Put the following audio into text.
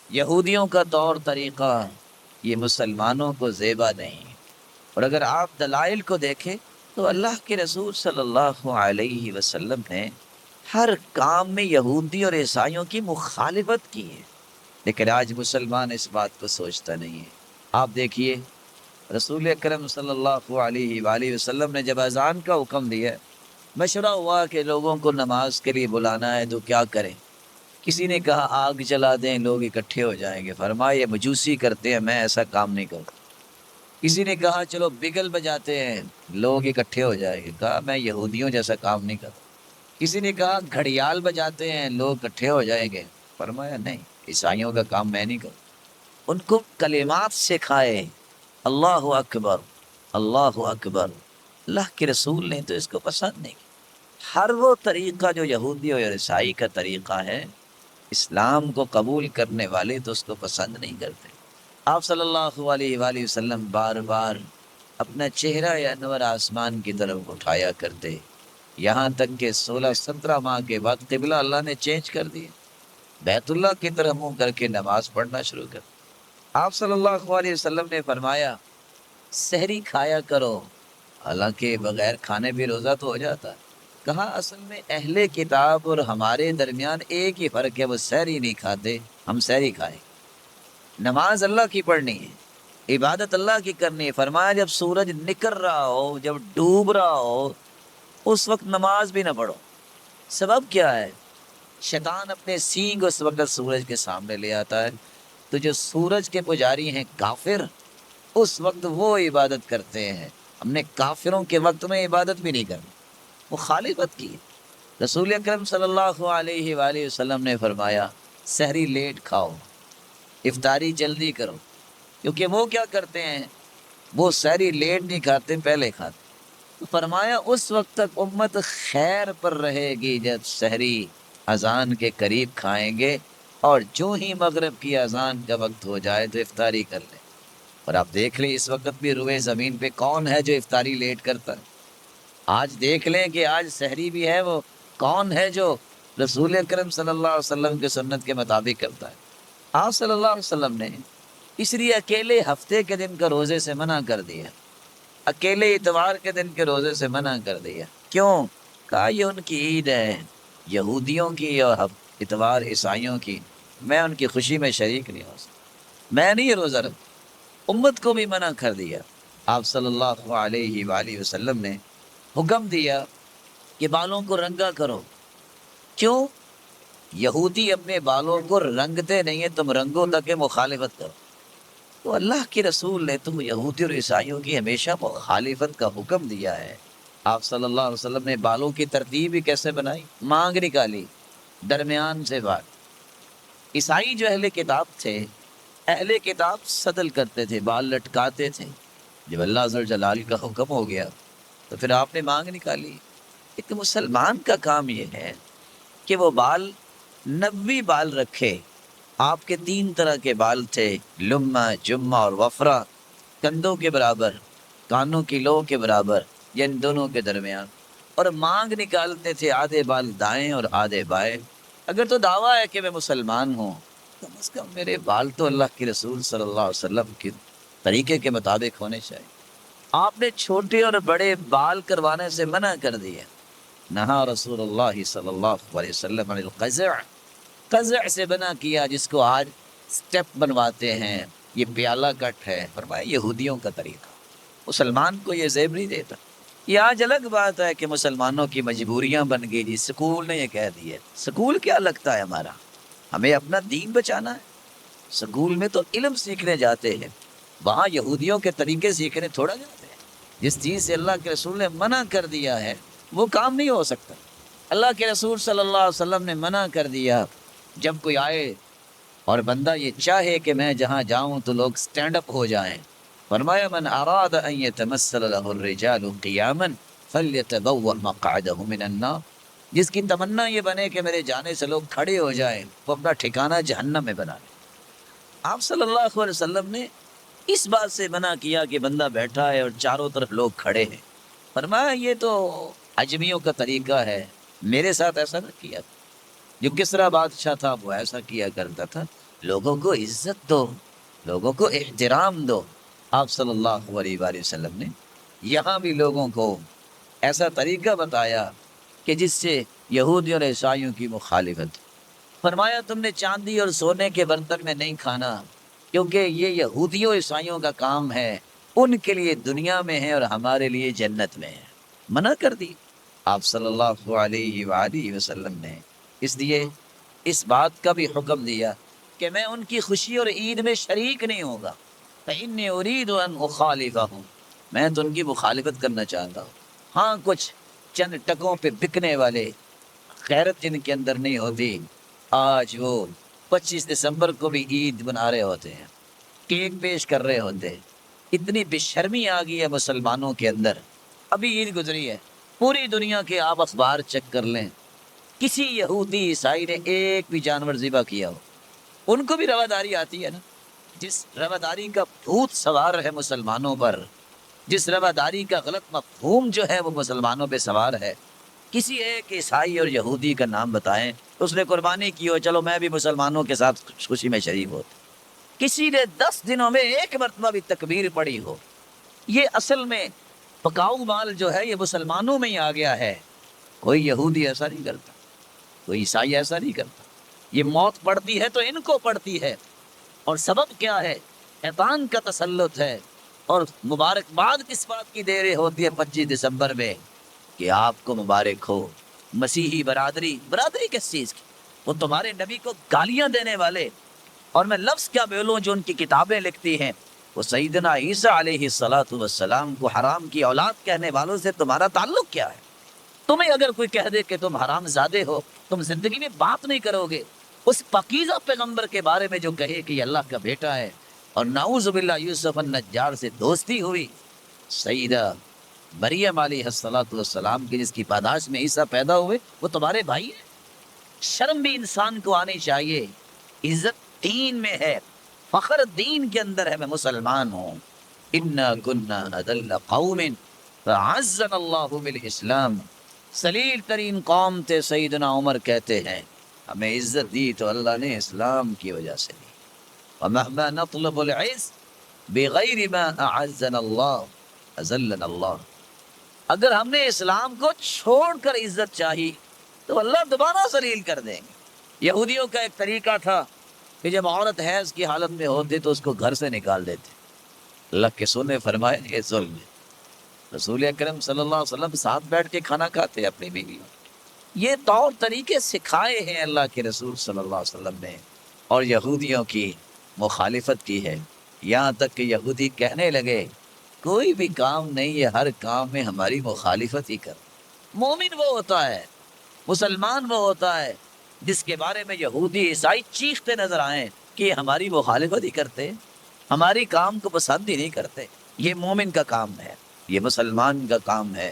یہودیوں کا طور طریقہ یہ مسلمانوں کو زیبا نہیں۔ اور اگر آپ دلائل کو دیکھیں تو اللہ کے رسول صلی اللہ علیہ وسلم نے ہر کام میں یہودی اور عیسائیوں کی مخالفت کی ہے، لیکن آج مسلمان اس بات کو سوچتا نہیں ہے۔ آپ دیکھیے رسول اکرم صلی اللہ علیہ وآلہ وسلم نے جب اذان کا حکم دیا، مشورہ ہوا کہ لوگوں کو نماز کے لیے بلانا ہے تو کیا کریں؟ کسی نے کہا آگ جلا دیں، لوگ اکٹھے ہو جائیں گے۔ فرمایا یہ مجوسی کرتے ہیں، میں ایسا کام نہیں کروں۔ کسی نے کہا چلو بگل بجاتے ہیں، لوگ اکٹھے ہو جائیں گے۔ کہا میں یہودیوں جیسا کام نہیں کرتا۔ کسی نے کہا گھڑیال بجاتے ہیں، لوگ اکٹھے ہو جائیں گے۔ فرمایا نہیں، عیسائیوں کا کام میں نہیں کروں۔ ان کو کلمات سکھائے، اللہ اکبر، اللہ اکبر۔ اللہ کے رسول نے تو اس کو پسند نہیں کیا۔ ہر وہ طریقہ جو یہودی اور عیسائی کا طریقہ ہے، اسلام کو قبول کرنے والے تو اس کو پسند نہیں کرتے۔ آپ صلی اللہ علیہ وآلہ وسلم بار بار اپنا چہرہ انور آسمان کی طرف اٹھایا کرتے، یہاں تک کہ 16-17 ماہ کے بعد قبلہ اللہ نے چینج کر دیا، بیت اللہ کی طرف منہ کر کے نماز پڑھنا شروع کر۔ آپ صلی اللہ علیہ وسلم نے فرمایا سحری کھایا کرو، حالانکہ بغیر کھانے بھی روزہ تو ہو جاتا ہے۔ کہا اصل میں اہل کتاب اور ہمارے درمیان ایک ہی فرق ہے، وہ سحری نہیں کھاتے، ہم سحری کھائیں۔ نماز اللہ کی پڑھنی ہے، عبادت اللہ کی کرنی ہے۔ فرمایا جب سورج نکل رہا ہو، جب ڈوب رہا ہو، اس وقت نماز بھی نہ پڑھو۔ سبب کیا ہے؟ شیطان اپنے سینگ اس وقت سورج کے سامنے لے آتا ہے، تو جو سورج کے پجاری ہیں کافر، اس وقت وہ عبادت کرتے ہیں۔ ہم نے کافروں کے وقت میں عبادت بھی نہیں کرنی، مخالفت کی۔ رسول اکرم صلی اللہ علیہ وآلہ وسلم نے فرمایا سحری لیٹ کھاؤ، افطاری جلدی کرو، کیونکہ وہ کیا کرتے ہیں، وہ سحری لیٹ نہیں کھاتے، پہلے کھاتے۔ تو فرمایا اس وقت تک امت خیر پر رہے گی جب سحری اذان کے قریب کھائیں گے، اور جو ہی مغرب کی اذان کا وقت ہو جائے تو افطاری کر لیں۔ اور آپ دیکھ لیں اس وقت بھی روئے زمین پہ کون ہے جو افطاری لیٹ کرتا ہے؟ آج دیکھ لیں کہ آج سحری بھی ہے، وہ کون ہے جو رسول اکرم صلی اللہ علیہ وسلم کی سنت کے مطابق کرتا ہے؟ آپ صلی اللہ علیہ وسلم نے اس لیے اکیلے ہفتے کے دن کا روزے سے منع کر دیا، اکیلے اتوار کے دن کے روزے سے منع کر دیا۔ کیوں؟ کہا یہ ان کی عید ہے، یہودیوں کی اور اتوار عیسائیوں کی، میں ان کی خوشی میں شریک نہیں ہو سکتا، میں نہیں یہ روزہ رکھتا۔ امت کو بھی منع کر دیا۔ آپ صلی اللہ علیہ وآلہ وسلم نے حکم دیا کہ بالوں کو رنگا کرو۔ کیوں؟ یہودی اپنے بالوں کو رنگتے نہیں ہیں، تم رنگو تک مخالفت کرو۔ تو اللہ کے رسول نے تو یہودی اور عیسائیوں کی ہمیشہ مخالفت کا حکم دیا ہے۔ آپ صلی اللہ علیہ وسلم نے بالوں کی ترتیب ہی کیسے بنائی؟ مانگ نکالی، درمیان سے بات۔ عیسائی جو اہل کتاب تھے، اہل کتاب صدل کرتے تھے، بال لٹکاتے تھے۔ جب اللہ ذو الجلال کا حکم ہو گیا تو پھر آپ نے مانگ نکالی۔ ایک مسلمان کا کام یہ ہے کہ وہ بال 90 بال رکھے۔ آپ کے 3 طرح کے بال تھے، لمہ، جمہ اور وفرہ، کندھوں کے برابر، کانوں کی لو کے برابر، یا ان دونوں کے درمیان، اور مانگ نکالتے تھے آدھے بال دائیں اور آدھے بائیں۔ اگر تو دعویٰ ہے کہ میں مسلمان ہوں، کم از کم میرے بال تو اللہ کے رسول صلی اللہ علیہ وسلم کے طریقے کے مطابق ہونے چاہیے۔ آپ نے چھوٹے اور بڑے بال کروانے سے منع کر دیا۔ نہا رسول اللہ صلی اللہ علیہ وسلم عن القزع، قزع سے بنا کیا جس کو آج سٹیپ بنواتے ہیں، یہ پیالہ کٹ ہے۔ فرمایا یہودیوں کا طریقہ، مسلمان کو یہ زیب نہیں دیتا۔ یہ آج الگ بات ہے کہ مسلمانوں کی مجبوریاں بن گئی، جی سکول نے یہ کہہ دیا۔ سکول کیا لگتا ہے ہمارا؟ ہمیں اپنا دین بچانا ہے۔ سکول میں تو علم سیکھنے جاتے ہیں، وہاں یہودیوں کے طریقے سیکھنے تھوڑا جاتے ہیں۔ جس چیز سے اللہ کے رسول نے منع کر دیا ہے وہ کام نہیں ہو سکتا۔ اللہ کے رسول صلی اللہ علیہ وسلم نے منع کر دیا، جب کوئی آئے اور بندہ یہ چاہے کہ میں جہاں جاؤں تو لوگ سٹینڈ اپ ہو جائیں، فرمایا من اراد ان يتمثل له الرجال قیاما فلیتبوأ مقعده من النار، جس کی تمنا یہ بنے کہ میرے جانے سے لوگ کھڑے ہو جائیں، وہ اپنا ٹھکانہ جہنم میں بنا لے۔ آپ صلی اللہ علیہ وسلم نے اس بات سے منع کیا کہ بندہ بیٹھا ہے اور چاروں طرف لوگ کھڑے ہیں۔ فرمایا یہ تو اجمیوں کا طریقہ ہے، میرے ساتھ ایسا نہ کیا۔ جو کسرا بادشاہ تھا وہ ایسا کیا کرتا تھا، لوگوں کو عزت دو، لوگوں کو احترام دو۔ آپ صلی اللہ علیہ وآلہ وسلم نے یہاں بھی لوگوں کو ایسا طریقہ بتایا کہ جس سے یہودیوں اور عیسائیوں کی مخالفت۔ فرمایا تم نے چاندی اور سونے کے برتن میں نہیں کھانا، کیونکہ یہ یہودیوں عیسائیوں کا کام ہے، ان کے لیے دنیا میں ہے اور ہمارے لیے جنت میں ہے۔ منع کر دی آپ صلی اللہ علیہ وآلہ وسلم نے۔ اس لیے اس بات کا بھی حکم دیا کہ میں ان کی خوشی اور عید میں شریک نہیں ہوگا۔ فإني أريد أن أخالفهم، میں تو ان کی مخالفت کرنا چاہتا ہوں۔ ہاں کچھ چند ٹکوں پہ بکنے والے غیرت جن کے اندر نہیں ہوتی، آج وہ 25 دسمبر کو بھی عید بنا رہے ہوتے ہیں، کیک پیش کر رہے ہوتے ہیں۔ اتنی بے شرمی آ گئی ہے مسلمانوں کے اندر۔ ابھی عید گزری ہے، پوری دنیا کے آپ اخبار چیک کر لیں، کسی یہودی عیسائی نے ایک بھی جانور ذبح کیا ہو؟ ان کو بھی رواداری آتی ہے نا۔ جس رواداری کا بھوت سوار ہے مسلمانوں پر، جس رواداری کا غلط مفہوم جو ہے وہ مسلمانوں پہ سوار ہے، کسی ایک عیسائی اور یہودی کا نام بتائیں اس نے قربانی کی ہو، چلو میں بھی مسلمانوں کے ساتھ خوشی میں شریک ہوتا۔ کسی نے 10 دنوں میں ایک مرتبہ بھی تکبیر پڑھی ہو۔ یہ اصل میں پکاؤ مال جو ہے یہ مسلمانوں میں ہی آ گیا ہے۔ کوئی یہودی ایسا نہیں کرتا، کوئی عیسائی ایسا نہیں کرتا۔ یہ موت پڑتی ہے تو ان کو پڑتی ہے، اور سبب کیا ہے؟ شیطان کا تسلط ہے۔ اور مبارکباد کس بات کی دے رہی ہوتی ہے 25 دسمبر میں؟ کہ آپ کو مبارک ہو مسیحی برادری۔ برادری کس چیز کی؟ وہ تمہارے نبی کو گالیاں دینے والے، اور میں لفظ کیا بولوں جو ان کی کتابیں لکھتی ہیں، وہ سیدنا عیسیٰ علیہ السلام کو حرام کی اولاد کہنے والوں سے تمہارا تعلق کیا ہے؟ تمہیں اگر کوئی کہہ دے کہ تم حرام زادے ہو، تم زندگی میں بات نہیں کرو گے۔ اس پاکیزہ پیغمبر کے بارے میں جو کہے کہ یہ اللہ کا بیٹا ہے، اور نعوذ باللہ یوسف النجار سے دوستی ہوئی، سیدہ مریم علیہ السلام کی جس کی پاداش میں عیسیٰ پیدا ہوئے، وہ تمہارے بھائی ہیں۔ شرم بھی انسان کو آنی چاہیے۔ عزت دین میں ہے، فخر دین کے اندر ہے، میں مسلمان ہوں۔ انا کنا اذل قوم فعزنا اللہ بالاسلام، ذلیل ترین قوم تھے سیدنا عمر کہتے ہیں، ہمیں عزت دی تو اللہ نے اسلام کی وجہ سے دی۔ ومهما نطلب العز بغیر ما اعزنا اللہ اذلنا اللہ۔ اگر ہم نے اسلام کو چھوڑ کر عزت چاہی تو اللہ دوبارہ ذلیل کر دیں گے۔ یہودیوں کا ایک طریقہ تھا کہ جب عورت حیض کی حالت میں ہوتی تو اس کو گھر سے نکال دیتے۔ اللہ کے سونے فرمائے یہ ظلم ہے۔ رسول اکرم صلی اللہ علیہ وسلم ساتھ بیٹھ کے کھانا کھاتے اپنی بیوی۔ یہ طور طریقے سکھائے ہیں اللہ کے رسول صلی اللہ علیہ وسلم نے، اور یہودیوں کی مخالفت کی ہے۔ یہاں تک کہ یہودی کہنے لگے کوئی بھی کام نہیں، یہ ہر کام میں ہماری مخالفت ہی کر۔ مومن وہ ہوتا ہے، مسلمان وہ ہوتا ہے جس کے بارے میں یہودی عیسائی چیختے نظر آئیں کہ یہ ہماری مخالفت ہی کرتے، ہماری کام کو پسند ہی نہیں کرتے۔ یہ مومن کا کام ہے، یہ مسلمان کا کام ہے